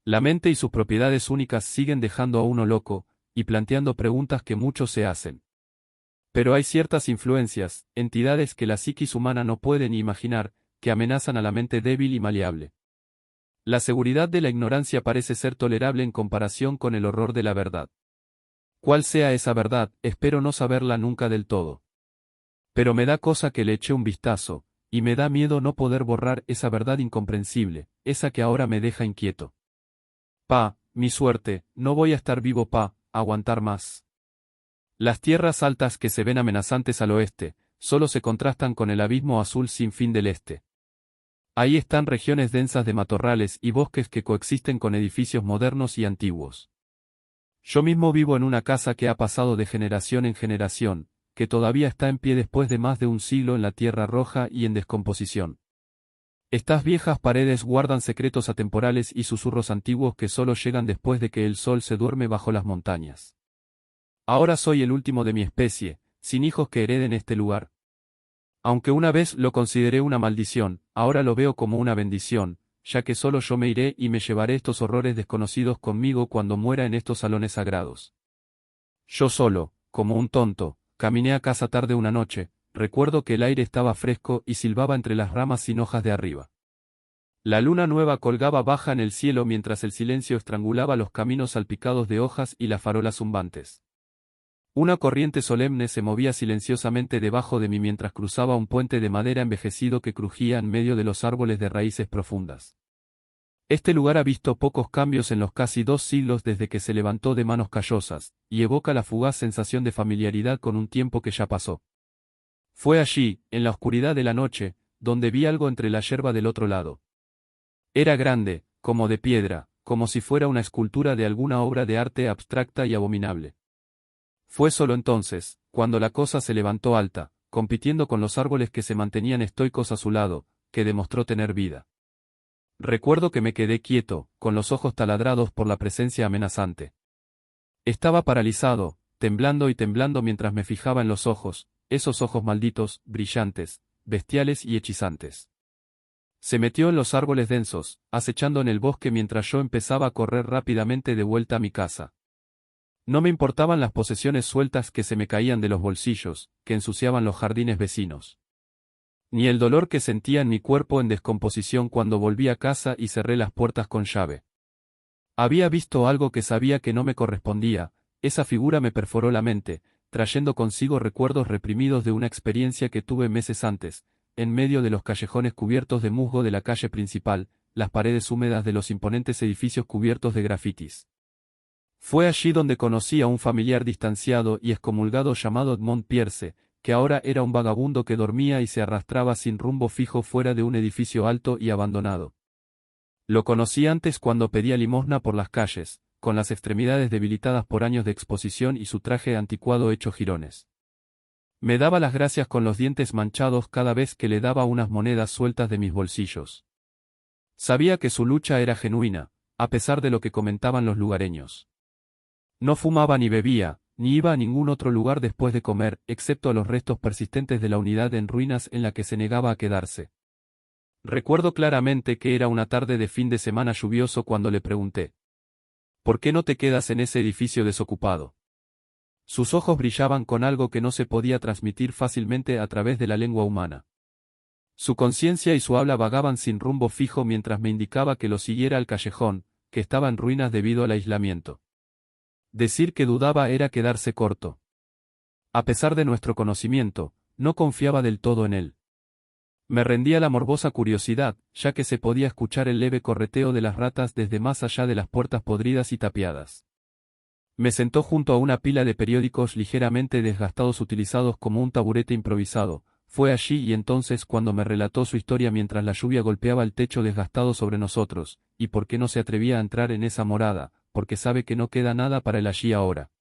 La mente y sus propiedades únicas siguen dejando a uno loco, y planteando preguntas que muchos se hacen. Pero hay ciertas influencias, entidades que la psiquis humana no puede ni imaginar, que amenazan a la mente débil y maleable. La seguridad de la ignorancia parece ser tolerable en comparación con el horror de la verdad. Cuál sea esa verdad, espero no saberla nunca del todo. Pero me da cosa que le eché un vistazo, y me da miedo no poder borrar esa verdad incomprensible, esa que ahora me deja inquieto. Mi suerte, no voy a estar vivo aguantar más. Las tierras altas que se ven amenazantes al oeste, solo se contrastan con el abismo azul sin fin del este. Ahí están regiones densas de matorrales y bosques que coexisten con edificios modernos y antiguos. Yo mismo vivo en una casa que ha pasado de generación en generación, que todavía está en pie después de más de un siglo en la tierra roja y en descomposición. Estas viejas paredes guardan secretos atemporales y susurros antiguos que solo llegan después de que el sol se duerme bajo las montañas. Ahora soy el último de mi especie, sin hijos que hereden este lugar. Aunque una vez lo consideré una maldición, ahora lo veo como una bendición, ya que solo yo me iré y me llevaré estos horrores desconocidos conmigo cuando muera en estos salones sagrados. Yo solo, como un tonto, caminé a casa tarde una noche, recuerdo que el aire estaba fresco y silbaba entre las ramas sin hojas de arriba. La luna nueva colgaba baja en el cielo mientras el silencio estrangulaba los caminos salpicados de hojas y las farolas zumbantes. Una corriente solemne se movía silenciosamente debajo de mí mientras cruzaba un puente de madera envejecido que crujía en medio de los árboles de raíces profundas. Este lugar ha visto pocos cambios en los casi 2 siglos desde que se levantó de manos callosas, y evoca la fugaz sensación de familiaridad con un tiempo que ya pasó. Fue allí, en la oscuridad de la noche, donde vi algo entre la yerba del otro lado. Era grande, como de piedra, como si fuera una escultura de alguna obra de arte abstracta y abominable. Fue solo entonces, cuando la cosa se levantó alta, compitiendo con los árboles que se mantenían estoicos a su lado, que demostró tener vida. Recuerdo que me quedé quieto, con los ojos taladrados por la presencia amenazante. Estaba paralizado, temblando y temblando mientras me fijaba en los ojos, esos ojos malditos, brillantes, bestiales y hechizantes. Se metió en los árboles densos, acechando en el bosque mientras yo empezaba a correr rápidamente de vuelta a mi casa. No me importaban las posesiones sueltas que se me caían de los bolsillos, que ensuciaban los jardines vecinos. Ni el dolor que sentía en mi cuerpo en descomposición cuando volví a casa y cerré las puertas con llave. Había visto algo que sabía que no me correspondía, esa figura me perforó la mente, trayendo consigo recuerdos reprimidos de una experiencia que tuve meses antes, en medio de los callejones cubiertos de musgo de la calle principal, las paredes húmedas de los imponentes edificios cubiertos de grafitis. Fue allí donde conocí a un familiar distanciado y excomulgado llamado Edmond Pierce, que ahora era un vagabundo que dormía y se arrastraba sin rumbo fijo fuera de un edificio alto y abandonado. Lo conocí antes cuando pedía limosna por las calles, con las extremidades debilitadas por años de exposición y su traje anticuado hecho jirones. Me daba las gracias con los dientes manchados cada vez que le daba unas monedas sueltas de mis bolsillos. Sabía que su lucha era genuina, a pesar de lo que comentaban los lugareños. No fumaba ni bebía, ni iba a ningún otro lugar después de comer, excepto a los restos persistentes de la unidad en ruinas en la que se negaba a quedarse. Recuerdo claramente que era una tarde de fin de semana lluvioso cuando le pregunté: ¿por qué no te quedas en ese edificio desocupado? Sus ojos brillaban con algo que no se podía transmitir fácilmente a través de la lengua humana. Su conciencia y su habla vagaban sin rumbo fijo mientras me indicaba que lo siguiera al callejón, que estaba en ruinas debido al aislamiento. Decir que dudaba era quedarse corto. A pesar de nuestro conocimiento, no confiaba del todo en él. Me rendía la morbosa curiosidad, ya que se podía escuchar el leve correteo de las ratas desde más allá de las puertas podridas y tapiadas. Me sentó junto a una pila de periódicos ligeramente desgastados utilizados como un taburete improvisado. Fue allí y entonces cuando me relató su historia mientras la lluvia golpeaba el techo desgastado sobre nosotros, y por qué no se atrevía a entrar en esa morada, porque sabe que no queda nada para él allí ahora.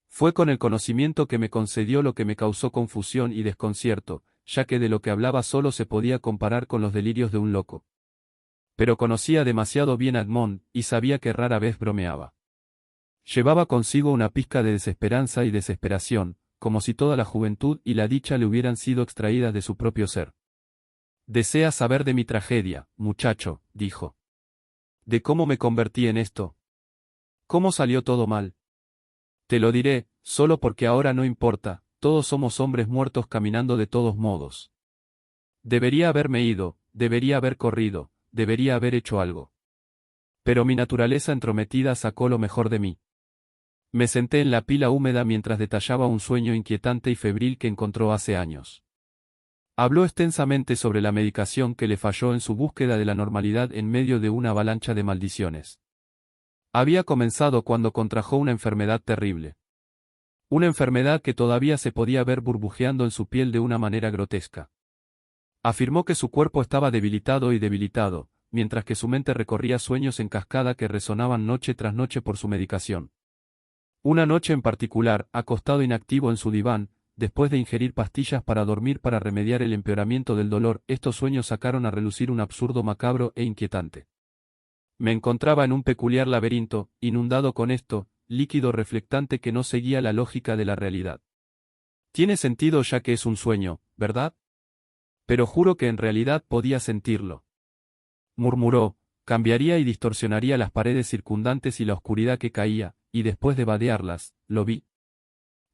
Fue con el conocimiento que me concedió lo que me causó confusión y desconcierto, ya que de lo que hablaba solo se podía comparar con los delirios de un loco. Pero conocía demasiado bien a Edmond, y sabía que rara vez bromeaba. Llevaba consigo una pizca de desesperanza y desesperación, como si toda la juventud y la dicha le hubieran sido extraídas de su propio ser. «¿Deseas saber de mi tragedia, muchacho?», dijo. ¿De cómo me convertí en esto? ¿Cómo salió todo mal? Te lo diré, solo porque ahora no importa, todos somos hombres muertos caminando de todos modos. Debería haberme ido, debería haber corrido, debería haber hecho algo. Pero mi naturaleza entrometida sacó lo mejor de mí. Me senté en la pila húmeda mientras detallaba un sueño inquietante y febril que encontró hace años. Habló extensamente sobre la medicación que le falló en su búsqueda de la normalidad en medio de una avalancha de maldiciones. Había comenzado cuando contrajo una enfermedad terrible. Una enfermedad que todavía se podía ver burbujeando en su piel de una manera grotesca. Afirmó que su cuerpo estaba debilitado y debilitado, mientras que su mente recorría sueños en cascada que resonaban noche tras noche por su medicación. Una noche en particular, acostado inactivo en su diván, después de ingerir pastillas para dormir para remediar el empeoramiento del dolor, estos sueños sacaron a relucir un absurdo macabro e inquietante. Me encontraba en un peculiar laberinto, inundado con esto, líquido reflectante que no seguía la lógica de la realidad. Tiene sentido ya que es un sueño, ¿verdad? Pero juro que en realidad podía sentirlo. Murmuró, cambiaría y distorsionaría las paredes circundantes y la oscuridad que caía, y después de vadearlas, lo vi.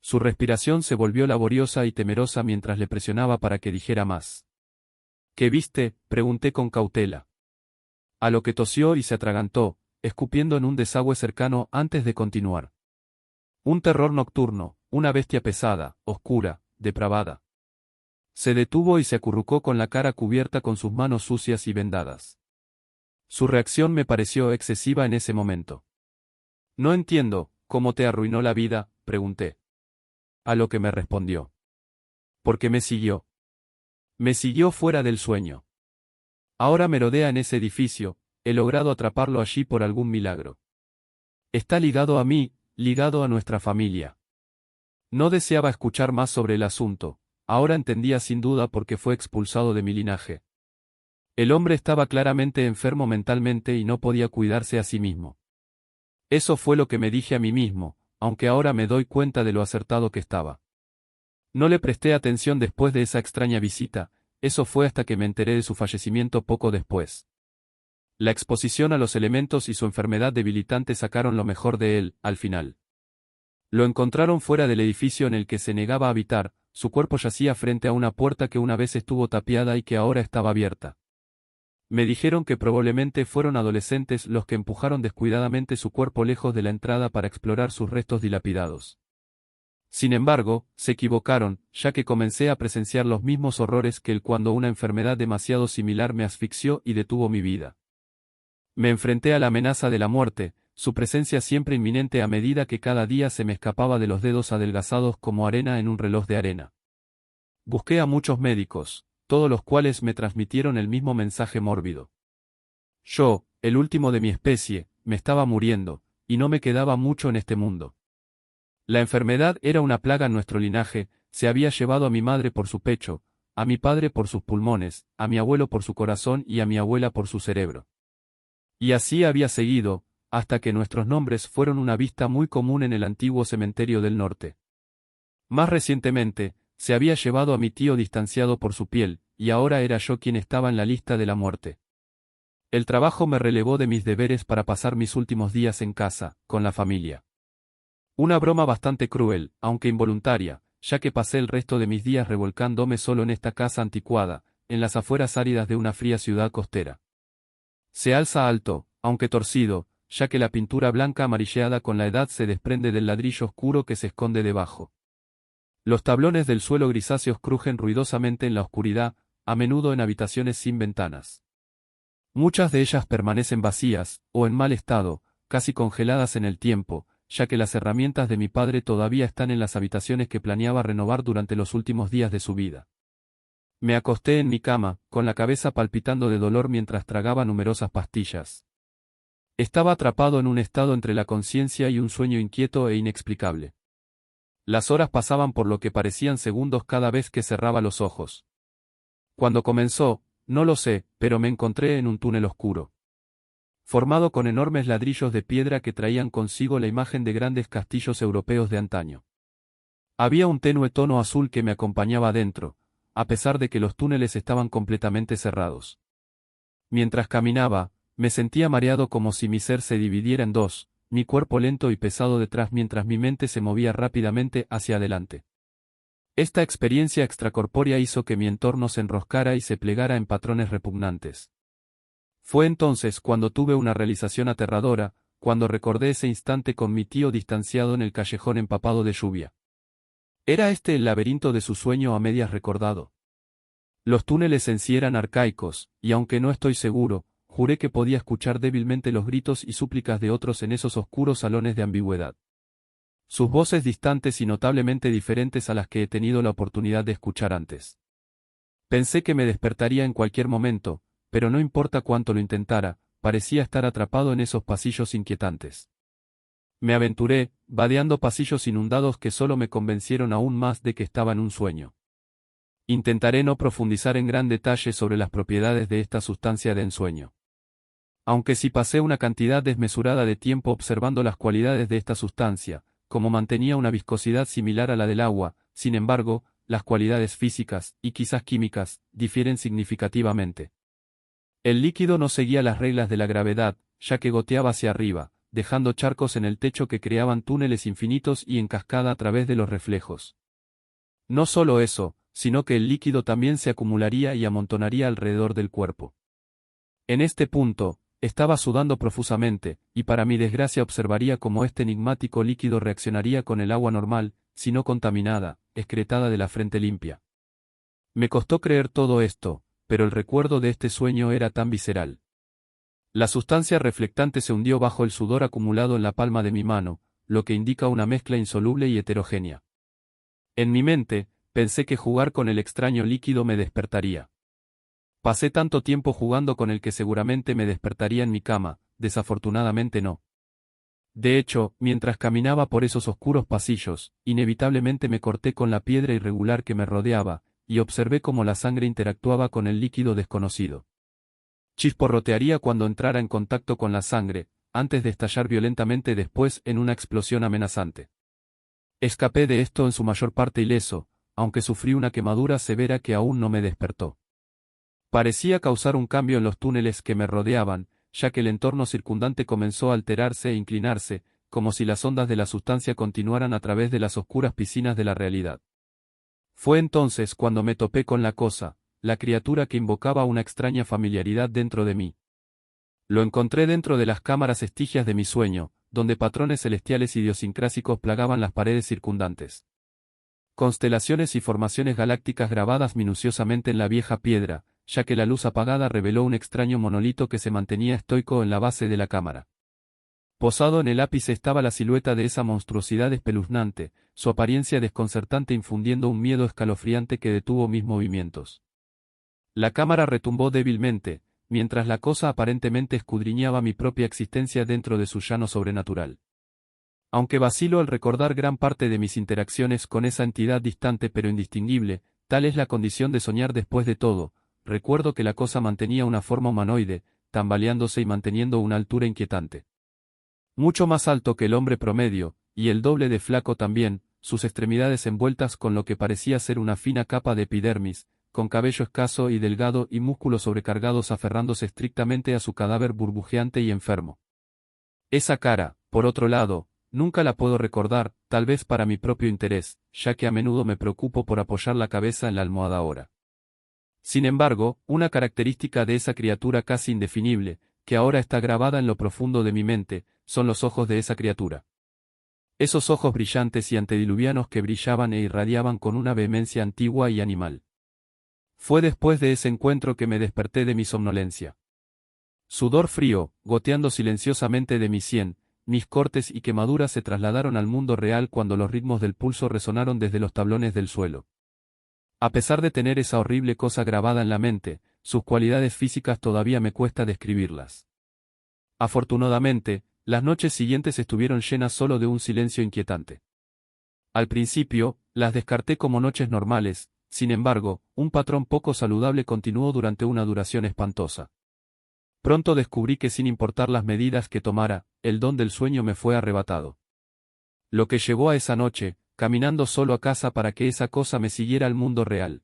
Su respiración se volvió laboriosa y temerosa mientras le presionaba para que dijera más. ¿Qué viste?, pregunté con cautela. A lo que tosió y se atragantó, escupiendo en un desagüe cercano antes de continuar. Un terror nocturno, una bestia pesada, oscura, depravada. Se detuvo y se acurrucó con la cara cubierta con sus manos sucias y vendadas. Su reacción me pareció excesiva en ese momento. No entiendo, ¿cómo te arruinó la vida?, pregunté. A lo que me respondió. Porque me siguió. Me siguió fuera del sueño. Ahora merodea en ese edificio, he logrado atraparlo allí por algún milagro. Está ligado a mí, ligado a nuestra familia. No deseaba escuchar más sobre el asunto, ahora entendía sin duda por qué fue expulsado de mi linaje. El hombre estaba claramente enfermo mentalmente y no podía cuidarse a sí mismo. Eso fue lo que me dije a mí mismo, aunque ahora me doy cuenta de lo acertado que estaba. No le presté atención después de esa extraña visita, eso fue hasta que me enteré de su fallecimiento poco después. La exposición a los elementos y su enfermedad debilitante sacaron lo mejor de él, al final. Lo encontraron fuera del edificio en el que se negaba a habitar, su cuerpo yacía frente a una puerta que una vez estuvo tapiada y que ahora estaba abierta. Me dijeron que probablemente fueron adolescentes los que empujaron descuidadamente su cuerpo lejos de la entrada para explorar sus restos dilapidados. Sin embargo, se equivocaron, ya que comencé a presenciar los mismos horrores que él cuando una enfermedad demasiado similar me asfixió y detuvo mi vida. Me enfrenté a la amenaza de la muerte, su presencia siempre inminente a medida que cada día se me escapaba de los dedos adelgazados como arena en un reloj de arena. Busqué a muchos médicos, todos los cuales me transmitieron el mismo mensaje mórbido. Yo, el último de mi especie, me estaba muriendo, y no me quedaba mucho en este mundo. La enfermedad era una plaga en nuestro linaje, se había llevado a mi madre por su pecho, a mi padre por sus pulmones, a mi abuelo por su corazón y a mi abuela por su cerebro. Y así había seguido, hasta que nuestros nombres fueron una vista muy común en el antiguo cementerio del norte. Más recientemente, se había llevado a mi tío distanciado por su piel, y ahora era yo quien estaba en la lista de la muerte. El trabajo me relevó de mis deberes para pasar mis últimos días en casa, con la familia. Una broma bastante cruel, aunque involuntaria, ya que pasé el resto de mis días revolcándome solo en esta casa anticuada, en las afueras áridas de una fría ciudad costera. Se alza alto, aunque torcido, ya que la pintura blanca amarilleada con la edad se desprende del ladrillo oscuro que se esconde debajo. Los tablones del suelo grisáceos crujen ruidosamente en la oscuridad, a menudo en habitaciones sin ventanas. Muchas de ellas permanecen vacías, o en mal estado, casi congeladas en el tiempo, ya que las herramientas de mi padre todavía están en las habitaciones que planeaba renovar durante los últimos días de su vida. Me acosté en mi cama, con la cabeza palpitando de dolor mientras tragaba numerosas pastillas. Estaba atrapado en un estado entre la conciencia y un sueño inquieto e inexplicable. Las horas pasaban por lo que parecían segundos cada vez que cerraba los ojos. Cuando comenzó, no lo sé, pero me encontré en un túnel oscuro, formado con enormes ladrillos de piedra que traían consigo la imagen de grandes castillos europeos de antaño. Había un tenue tono azul que me acompañaba dentro, a pesar de que los túneles estaban completamente cerrados. Mientras caminaba, Me sentía mareado como si mi ser se dividiera en dos, mi cuerpo lento y pesado detrás mientras mi mente se movía rápidamente hacia adelante. Esta experiencia extracorpórea hizo que mi entorno se enroscara y se plegara en patrones repugnantes. Fue entonces cuando tuve una realización aterradora, cuando recordé ese instante con mi tío distanciado en el callejón empapado de lluvia. ¿Era este el laberinto de su sueño a medias recordado? Los túneles en sí eran arcaicos, y aunque no estoy seguro, juré que podía escuchar débilmente los gritos y súplicas de otros en esos oscuros salones de ambigüedad. Sus voces distantes y notablemente diferentes a las que he tenido la oportunidad de escuchar antes. Pensé que me despertaría en cualquier momento, pero no importa cuánto lo intentara, parecía estar atrapado en esos pasillos inquietantes. Me aventuré, vadeando pasillos inundados que solo me convencieron aún más de que estaba en un sueño. Intentaré no profundizar en gran detalle sobre las propiedades de esta sustancia de ensueño. Aunque sí pasé una cantidad desmesurada de tiempo observando las cualidades de esta sustancia, como mantenía una viscosidad similar a la del agua, sin embargo, las cualidades físicas, y quizás químicas, difieren significativamente. El líquido no seguía las reglas de la gravedad, ya que goteaba hacia arriba, dejando charcos en el techo que creaban túneles infinitos y en cascada a través de los reflejos. No solo eso, sino que el líquido también se acumularía y amontonaría alrededor del cuerpo. En este punto, estaba sudando profusamente, y para mi desgracia observaría cómo este enigmático líquido reaccionaría con el agua normal, si no contaminada, excretada de la frente limpia. Me costó creer todo esto, pero el recuerdo de este sueño era tan visceral. La sustancia reflectante se hundió bajo el sudor acumulado en la palma de mi mano, lo que indica una mezcla insoluble y heterogénea. En mi mente, pensé que jugar con el extraño líquido me despertaría. Pasé tanto tiempo jugando con el que seguramente me despertaría en mi cama, desafortunadamente no. De hecho, mientras caminaba por esos oscuros pasillos, inevitablemente me corté con la piedra irregular que me rodeaba, y observé cómo la sangre interactuaba con el líquido desconocido. Chisporrotearía cuando entrara en contacto con la sangre, antes de estallar violentamente después en una explosión amenazante. Escapé de esto en su mayor parte ileso, aunque sufrí una quemadura severa que aún no me despertó. Parecía causar un cambio en los túneles que me rodeaban, ya que el entorno circundante comenzó a alterarse e inclinarse, como si las ondas de la sustancia continuaran a través de las oscuras piscinas de la realidad. Fue entonces cuando me topé con la cosa, la criatura que invocaba una extraña familiaridad dentro de mí. Lo encontré dentro de las cámaras estigias de mi sueño, donde patrones celestiales idiosincrásicos plagaban las paredes circundantes. Constelaciones y formaciones galácticas grabadas minuciosamente en la vieja piedra, ya que la luz apagada reveló un extraño monolito que se mantenía estoico en la base de la cámara. Posado en el ápice estaba la silueta de esa monstruosidad espeluznante, su apariencia desconcertante infundiendo un miedo escalofriante que detuvo mis movimientos. La cámara retumbó débilmente, mientras la cosa aparentemente escudriñaba mi propia existencia dentro de su llano sobrenatural. Aunque vacilo al recordar gran parte de mis interacciones con esa entidad distante pero indistinguible, tal es la condición de soñar después de todo, recuerdo que la cosa mantenía una forma humanoide, tambaleándose y manteniendo una altura inquietante. Mucho más alto que el hombre promedio, y el doble de flaco también, sus extremidades envueltas con lo que parecía ser una fina capa de epidermis, con cabello escaso y delgado y músculos sobrecargados aferrándose estrictamente a su cadáver burbujeante y enfermo. Esa cara, por otro lado, nunca la puedo recordar, tal vez para mi propio interés, ya que a menudo me preocupo por apoyar la cabeza en la almohada ahora. Sin embargo, una característica de esa criatura casi indefinible, que ahora está grabada en lo profundo de mi mente, son los ojos de esa criatura. Esos ojos brillantes y antediluvianos que brillaban e irradiaban con una vehemencia antigua y animal. Fue después de ese encuentro que me desperté de mi somnolencia. Sudor frío, goteando silenciosamente de mi sien, mis cortes y quemaduras se trasladaron al mundo real cuando los ritmos del pulso resonaron desde los tablones del suelo. A pesar de tener esa horrible cosa grabada en la mente, sus cualidades físicas todavía me cuesta describirlas. Afortunadamente, las noches siguientes estuvieron llenas solo de un silencio inquietante. Al principio, las descarté como noches normales, sin embargo, un patrón poco saludable continuó durante una duración espantosa. Pronto descubrí que sin importar las medidas que tomara, el don del sueño me fue arrebatado. Lo que llevó a esa noche, caminando solo a casa para que esa cosa me siguiera al mundo real.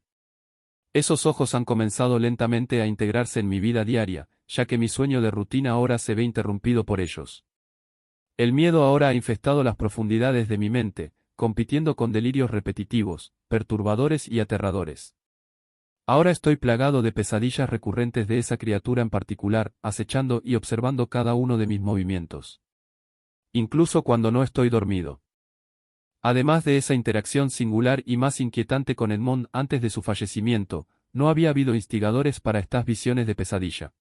Esos ojos han comenzado lentamente a integrarse en mi vida diaria, ya que mi sueño de rutina ahora se ve interrumpido por ellos. El miedo ahora ha infestado las profundidades de mi mente, compitiendo con delirios repetitivos, perturbadores y aterradores. Ahora estoy plagado de pesadillas recurrentes de esa criatura en particular, acechando y observando cada uno de mis movimientos. Incluso cuando no estoy dormido. Además de esa interacción singular y más inquietante con Edmond antes de su fallecimiento, no había habido instigadores para estas visiones de pesadilla.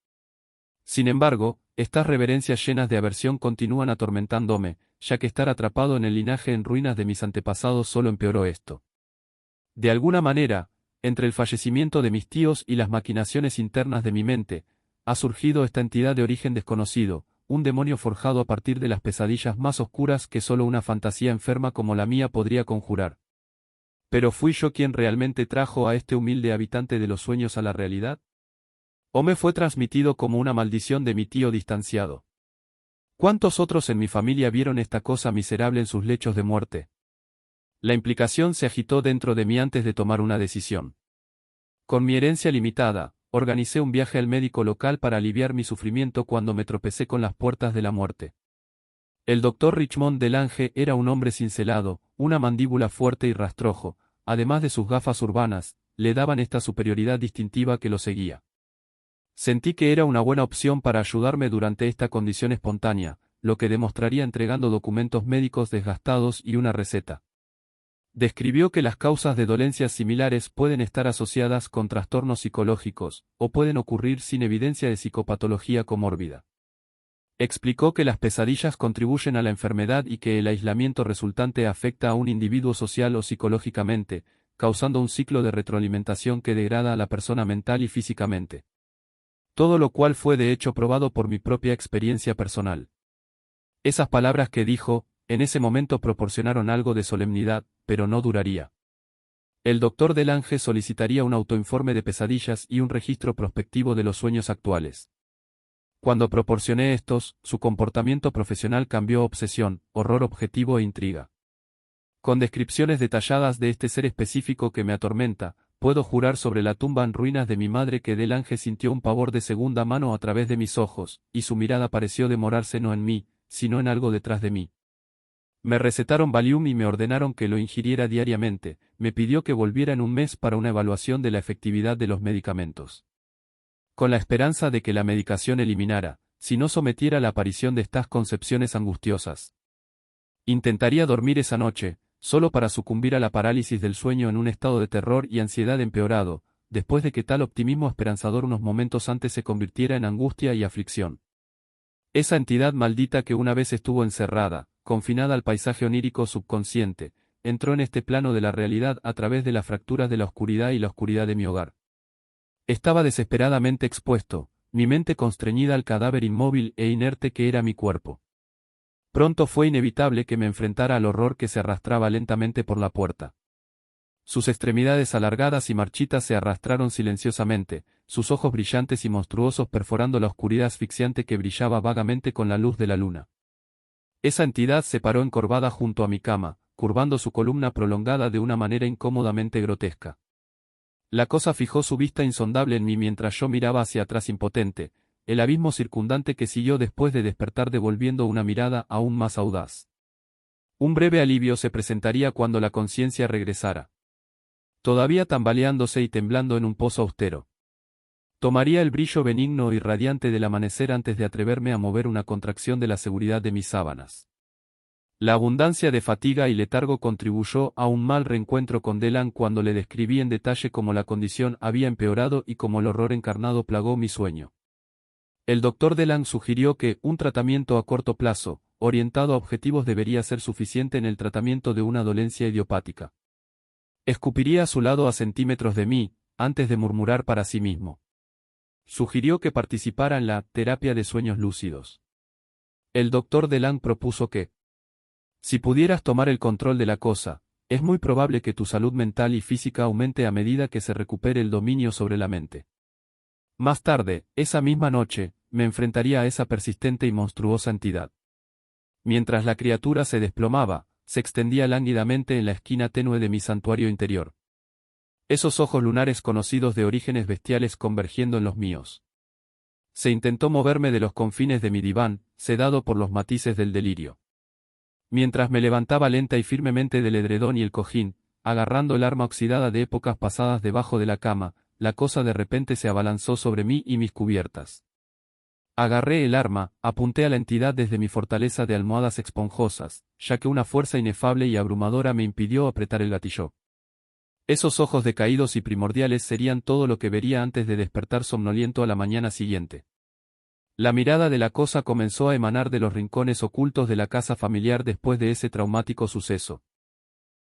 Sin embargo, estas reverencias llenas de aversión continúan atormentándome, ya que estar atrapado en el linaje en ruinas de mis antepasados solo empeoró esto. De alguna manera, entre el fallecimiento de mis tíos y las maquinaciones internas de mi mente, ha surgido esta entidad de origen desconocido, un demonio forjado a partir de las pesadillas más oscuras que solo una fantasía enferma como la mía podría conjurar. ¿Pero fui yo quien realmente trajo a este humilde habitante de los sueños a la realidad? ¿O me fue transmitido como una maldición de mi tío distanciado? ¿Cuántos otros en mi familia vieron esta cosa miserable en sus lechos de muerte? La implicación se agitó dentro de mí antes de tomar una decisión. Con mi herencia limitada, organicé un viaje al médico local para aliviar mi sufrimiento cuando me tropecé con las puertas de la muerte. El doctor Richmond Delange era un hombre cincelado, una mandíbula fuerte y rastrojo, además de sus gafas urbanas, le daban esta superioridad distintiva que lo seguía. Sentí que era una buena opción para ayudarme durante esta condición espontánea, lo que demostraría entregando documentos médicos desgastados y una receta. Describió que las causas de dolencias similares pueden estar asociadas con trastornos psicológicos, o pueden ocurrir sin evidencia de psicopatología comórbida. Explicó que las pesadillas contribuyen a la enfermedad y que el aislamiento resultante afecta a un individuo social o psicológicamente, causando un ciclo de retroalimentación que degrada a la persona mental y físicamente. Todo lo cual fue de hecho probado por mi propia experiencia personal. Esas palabras que dijo, en ese momento proporcionaron algo de solemnidad, pero no duraría. El doctor Delange solicitaría un autoinforme de pesadillas y un registro prospectivo de los sueños actuales. Cuando proporcioné estos, su comportamiento profesional cambió a obsesión, horror objetivo e intriga. Con descripciones detalladas de este ser específico que me atormenta, puedo jurar sobre la tumba en ruinas de mi madre que Delange sintió un pavor de segunda mano a través de mis ojos, y su mirada pareció demorarse no en mí, sino en algo detrás de mí. Me recetaron Valium y me ordenaron que lo ingiriera diariamente, me pidió que volviera en un mes para una evaluación de la efectividad de los medicamentos. Con la esperanza de que la medicación eliminara, si no sometiera la aparición de estas concepciones angustiosas. Intentaría dormir esa noche, solo para sucumbir a la parálisis del sueño en un estado de terror y ansiedad empeorado, después de que tal optimismo esperanzador unos momentos antes se convirtiera en angustia y aflicción. Esa entidad maldita que una vez estuvo encerrada, confinada al paisaje onírico subconsciente, entró en este plano de la realidad a través de las fracturas de la oscuridad y la oscuridad de mi hogar. Estaba desesperadamente expuesto, mi mente constreñida al cadáver inmóvil e inerte que era mi cuerpo. Pronto fue inevitable que me enfrentara al horror que se arrastraba lentamente por la puerta. Sus extremidades alargadas y marchitas se arrastraron silenciosamente, sus ojos brillantes y monstruosos perforando la oscuridad asfixiante que brillaba vagamente con la luz de la luna. Esa entidad se paró encorvada junto a mi cama, curvando su columna prolongada de una manera incómodamente grotesca. La cosa fijó su vista insondable en mí mientras yo miraba hacia atrás impotente, el abismo circundante que siguió después de despertar devolviendo una mirada aún más audaz. Un breve alivio se presentaría cuando la conciencia regresara. Todavía tambaleándose y temblando en un pozo austero. Tomaría el brillo benigno y radiante del amanecer antes de atreverme a mover una contracción de la seguridad de mis sábanas. La abundancia de fatiga y letargo contribuyó a un mal reencuentro con Delan cuando le describí en detalle cómo la condición había empeorado y cómo el horror encarnado plagó mi sueño. El doctor Delan sugirió que un tratamiento a corto plazo, orientado a objetivos debería ser suficiente en el tratamiento de una dolencia idiopática. Escupiría a su lado a centímetros de mí, antes de murmurar para sí mismo. Sugirió que participara en la terapia de sueños lúcidos. El doctor Delan propuso que, si pudieras tomar el control de la cosa, es muy probable que tu salud mental y física aumente a medida que se recupere el dominio sobre la mente. Más tarde, esa misma noche, me enfrentaría a esa persistente y monstruosa entidad. Mientras la criatura se desplomaba, se extendía lánguidamente en la esquina tenue de mi santuario interior. Esos ojos lunares conocidos de orígenes bestiales convergiendo en los míos. Se intentó moverme de los confines de mi diván, sedado por los matices del delirio. Mientras me levantaba lenta y firmemente del edredón y el cojín, agarrando el arma oxidada de épocas pasadas debajo de la cama, la cosa de repente se abalanzó sobre mí y mis cubiertas. Agarré el arma, apunté a la entidad desde mi fortaleza de almohadas esponjosas, ya que una fuerza inefable y abrumadora me impidió apretar el gatillo. Esos ojos decaídos y primordiales serían todo lo que vería antes de despertar somnoliento a la mañana siguiente. La mirada de la cosa comenzó a emanar de los rincones ocultos de la casa familiar después de ese traumático suceso.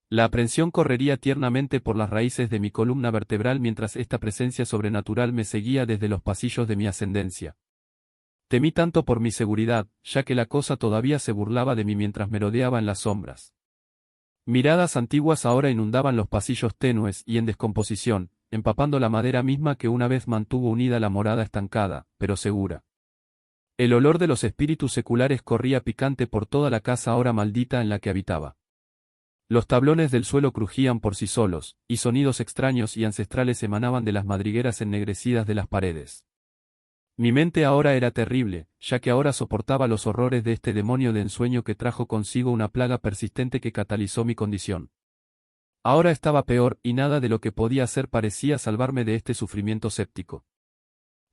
La aprensión correría tiernamente por las raíces de mi columna vertebral mientras esta presencia sobrenatural me seguía desde los pasillos de mi ascendencia. Temí tanto por mi seguridad, ya que la cosa todavía se burlaba de mí mientras merodeaba en las sombras. Miradas antiguas ahora inundaban los pasillos tenues y en descomposición, empapando la madera misma que una vez mantuvo unida la morada estancada, pero segura. El olor de los espíritus seculares corría picante por toda la casa ahora maldita en la que habitaba. Los tablones del suelo crujían por sí solos, y sonidos extraños y ancestrales emanaban de las madrigueras ennegrecidas de las paredes. Mi mente ahora era terrible, ya que ahora soportaba los horrores de este demonio de ensueño que trajo consigo una plaga persistente que catalizó mi condición. Ahora estaba peor y nada de lo que podía hacer parecía salvarme de este sufrimiento séptico.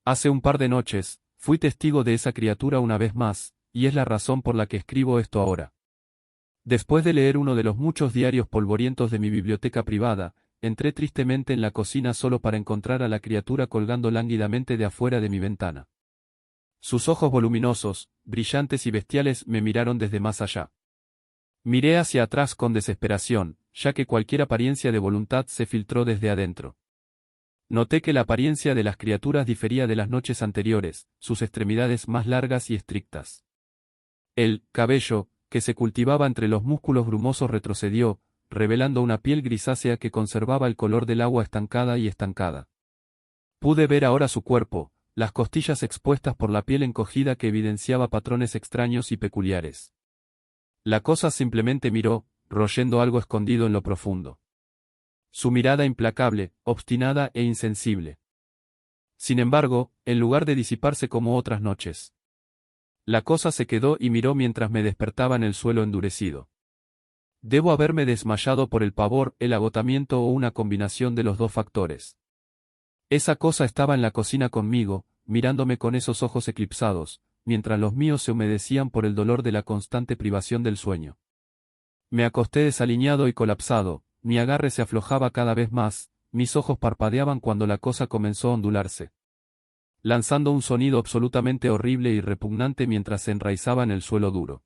Hace un par de noches, fui testigo de esa criatura una vez más, y es la razón por la que escribo esto ahora. Después de leer uno de los muchos diarios polvorientos de mi biblioteca privada, entré tristemente en la cocina solo para encontrar a la criatura colgando lánguidamente de afuera de mi ventana. Sus ojos voluminosos, brillantes y bestiales me miraron desde más allá. Miré hacia atrás con desesperación, ya que cualquier apariencia de voluntad se filtró desde adentro. Noté que la apariencia de las criaturas difería de las noches anteriores, sus extremidades más largas y estrictas. El cabello, que se cultivaba entre los músculos brumosos retrocedió, revelando una piel grisácea que conservaba el color del agua estancada y estancada. Pude ver ahora su cuerpo, las costillas expuestas por la piel encogida que evidenciaba patrones extraños y peculiares. La cosa simplemente miró, royendo algo escondido en lo profundo. Su mirada implacable, obstinada e insensible. Sin embargo, en lugar de disiparse como otras noches, la cosa se quedó y miró mientras me despertaba en el suelo endurecido. Debo haberme desmayado por el pavor, el agotamiento o una combinación de los dos factores. Esa cosa estaba en la cocina conmigo, mirándome con esos ojos eclipsados, mientras los míos se humedecían por el dolor de la constante privación del sueño. Me acosté desaliñado y colapsado, mi agarre se aflojaba cada vez más, mis ojos parpadeaban cuando la cosa comenzó a ondularse, lanzando un sonido absolutamente horrible y repugnante mientras se enraizaba en el suelo duro.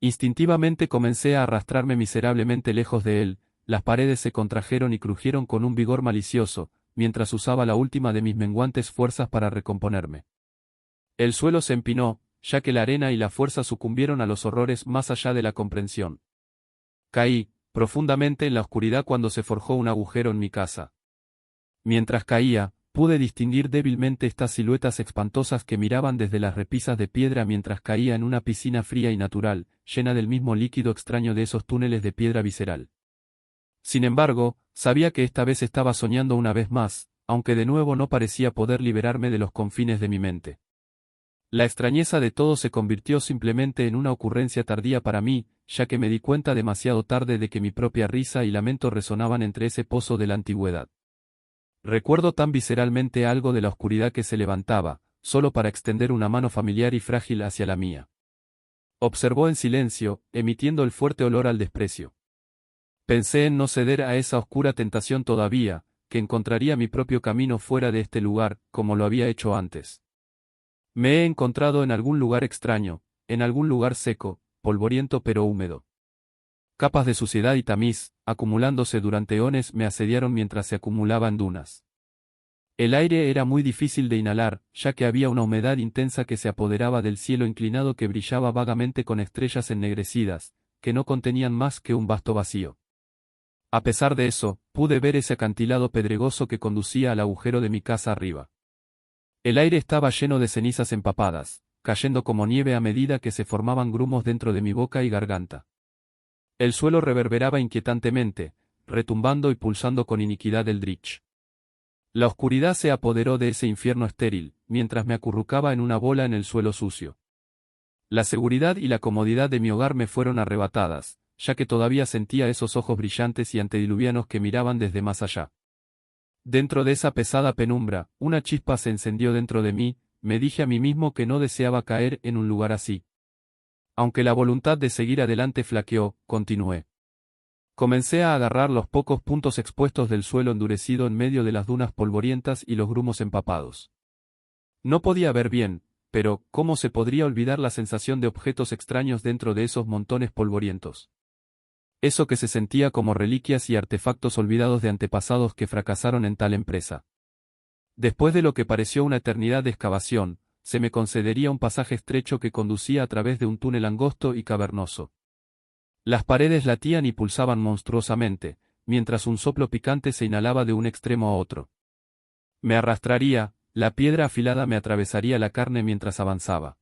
Instintivamente comencé a arrastrarme miserablemente lejos de él, las paredes se contrajeron y crujieron con un vigor malicioso, mientras usaba la última de mis menguantes fuerzas para recomponerme. El suelo se empinó, ya que la arena y la fuerza sucumbieron a los horrores más allá de la comprensión. Caí, profundamente en la oscuridad cuando se forjó un agujero en mi casa. Mientras caía, pude distinguir débilmente estas siluetas espantosas que miraban desde las repisas de piedra mientras caía en una piscina fría y natural, llena del mismo líquido extraño de esos túneles de piedra visceral. Sin embargo, sabía que esta vez estaba soñando una vez más, aunque de nuevo no parecía poder liberarme de los confines de mi mente. La extrañeza de todo se convirtió simplemente en una ocurrencia tardía para mí, ya que me di cuenta demasiado tarde de que mi propia risa y lamento resonaban entre ese pozo de la antigüedad. Recuerdo tan visceralmente algo de la oscuridad que se levantaba, solo para extender una mano familiar y frágil hacia la mía. Observó en silencio, emitiendo el fuerte olor al desprecio. Pensé en no ceder a esa oscura tentación todavía, que encontraría mi propio camino fuera de este lugar, como lo había hecho antes. Me he encontrado en algún lugar extraño, en algún lugar seco, polvoriento pero húmedo. Capas de suciedad y tamiz, acumulándose durante eones me asediaron mientras se acumulaban dunas. El aire era muy difícil de inhalar, ya que había una humedad intensa que se apoderaba del cielo inclinado que brillaba vagamente con estrellas ennegrecidas, que no contenían más que un vasto vacío. A pesar de eso, pude ver ese acantilado pedregoso que conducía al agujero de mi casa arriba. El aire estaba lleno de cenizas empapadas, cayendo como nieve a medida que se formaban grumos dentro de mi boca y garganta. El suelo reverberaba inquietantemente, retumbando y pulsando con iniquidad el Eldritch. La oscuridad se apoderó de ese infierno estéril, mientras me acurrucaba en una bola en el suelo sucio. La seguridad y la comodidad de mi hogar me fueron arrebatadas, ya que todavía sentía esos ojos brillantes y antediluvianos que miraban desde más allá. Dentro de esa pesada penumbra, una chispa se encendió dentro de mí, me dije a mí mismo que no deseaba caer en un lugar así. Aunque la voluntad de seguir adelante flaqueó, continué. Comencé a agarrar los pocos puntos expuestos del suelo endurecido en medio de las dunas polvorientas y los grumos empapados. No podía ver bien, pero ¿cómo se podría olvidar la sensación de objetos extraños dentro de esos montones polvorientos? Eso que se sentía como reliquias y artefactos olvidados de antepasados que fracasaron en tal empresa. Después de lo que pareció una eternidad de excavación, se me concedería un pasaje estrecho que conducía a través de un túnel angosto y cavernoso. Las paredes latían y pulsaban monstruosamente, mientras un soplo picante se inhalaba de un extremo a otro. Me arrastraría, la piedra afilada me atravesaría la carne mientras avanzaba.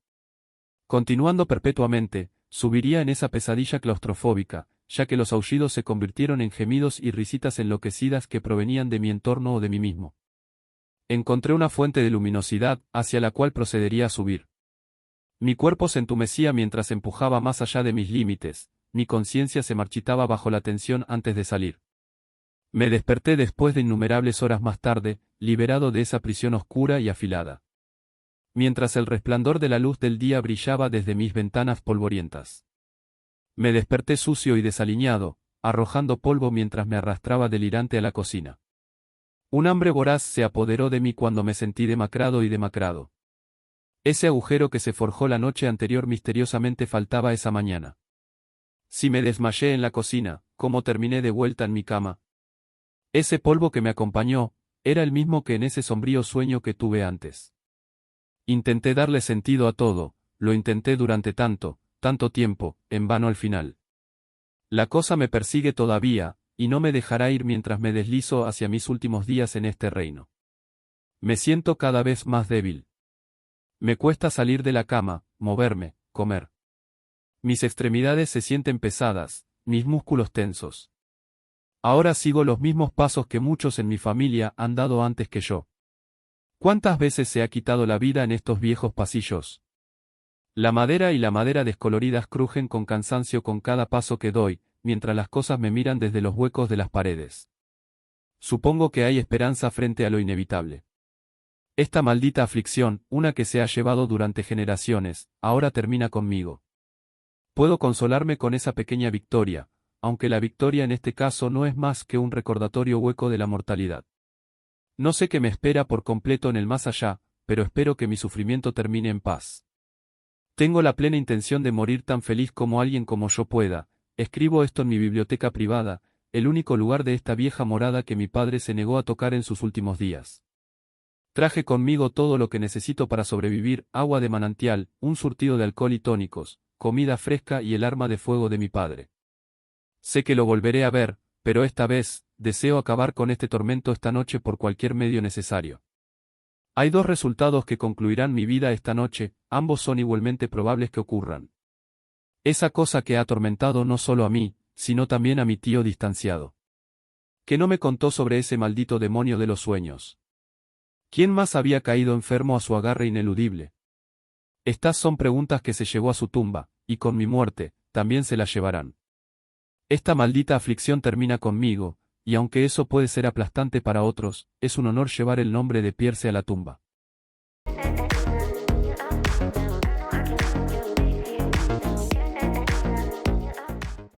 Continuando perpetuamente, subiría en esa pesadilla claustrofóbica, ya que los aullidos se convirtieron en gemidos y risitas enloquecidas que provenían de mi entorno o de mí mismo. Encontré una fuente de luminosidad, hacia la cual procedería a subir. Mi cuerpo se entumecía mientras empujaba más allá de mis límites, mi conciencia se marchitaba bajo la tensión antes de salir. Me desperté después de innumerables horas más tarde, liberado de esa prisión oscura y afilada. Mientras el resplandor de la luz del día brillaba desde mis ventanas polvorientas. Me desperté sucio y desaliñado, arrojando polvo mientras me arrastraba delirante a la cocina. Un hambre voraz se apoderó de mí cuando me sentí demacrado y demacrado. Ese agujero que se forjó la noche anterior misteriosamente faltaba esa mañana. Si me desmayé en la cocina, ¿cómo terminé de vuelta en mi cama? Ese polvo que me acompañó, era el mismo que en ese sombrío sueño que tuve antes. Intenté darle sentido a todo, lo intenté durante tanto tiempo, en vano al final. La cosa me persigue todavía, y no me dejará ir mientras me deslizo hacia mis últimos días en este reino. Me siento cada vez más débil. Me cuesta salir de la cama, moverme, comer. Mis extremidades se sienten pesadas, mis músculos tensos. Ahora sigo los mismos pasos que muchos en mi familia han dado antes que yo. ¿Cuántas veces se ha quitado la vida en estos viejos pasillos? La madera y la madera descoloridas crujen con cansancio con cada paso que doy, mientras las cosas me miran desde los huecos de las paredes. Supongo que hay esperanza frente a lo inevitable. Esta maldita aflicción, una que se ha llevado durante generaciones, ahora termina conmigo. Puedo consolarme con esa pequeña victoria, aunque la victoria en este caso no es más que un recordatorio hueco de la mortalidad. No sé qué me espera por completo en el más allá, pero espero que mi sufrimiento termine en paz. Tengo la plena intención de morir tan feliz como alguien como yo pueda. Escribo esto en mi biblioteca privada, el único lugar de esta vieja morada que mi padre se negó a tocar en sus últimos días. Traje conmigo todo lo que necesito para sobrevivir: agua de manantial, un surtido de alcohol y tónicos, comida fresca y el arma de fuego de mi padre. Sé que lo volveré a ver, pero esta vez, deseo acabar con este tormento esta noche por cualquier medio necesario. Hay dos resultados que concluirán mi vida esta noche, ambos son igualmente probables que ocurran. Esa cosa que ha atormentado no solo a mí, sino también a mi tío distanciado. Que no me contó sobre ese maldito demonio de los sueños. ¿Quién más había caído enfermo a su agarre ineludible? Estas son preguntas que se llevó a su tumba, y con mi muerte, también se las llevarán. Esta maldita aflicción termina conmigo, y aunque eso puede ser aplastante para otros, es un honor llevar el nombre de Pierce a la tumba.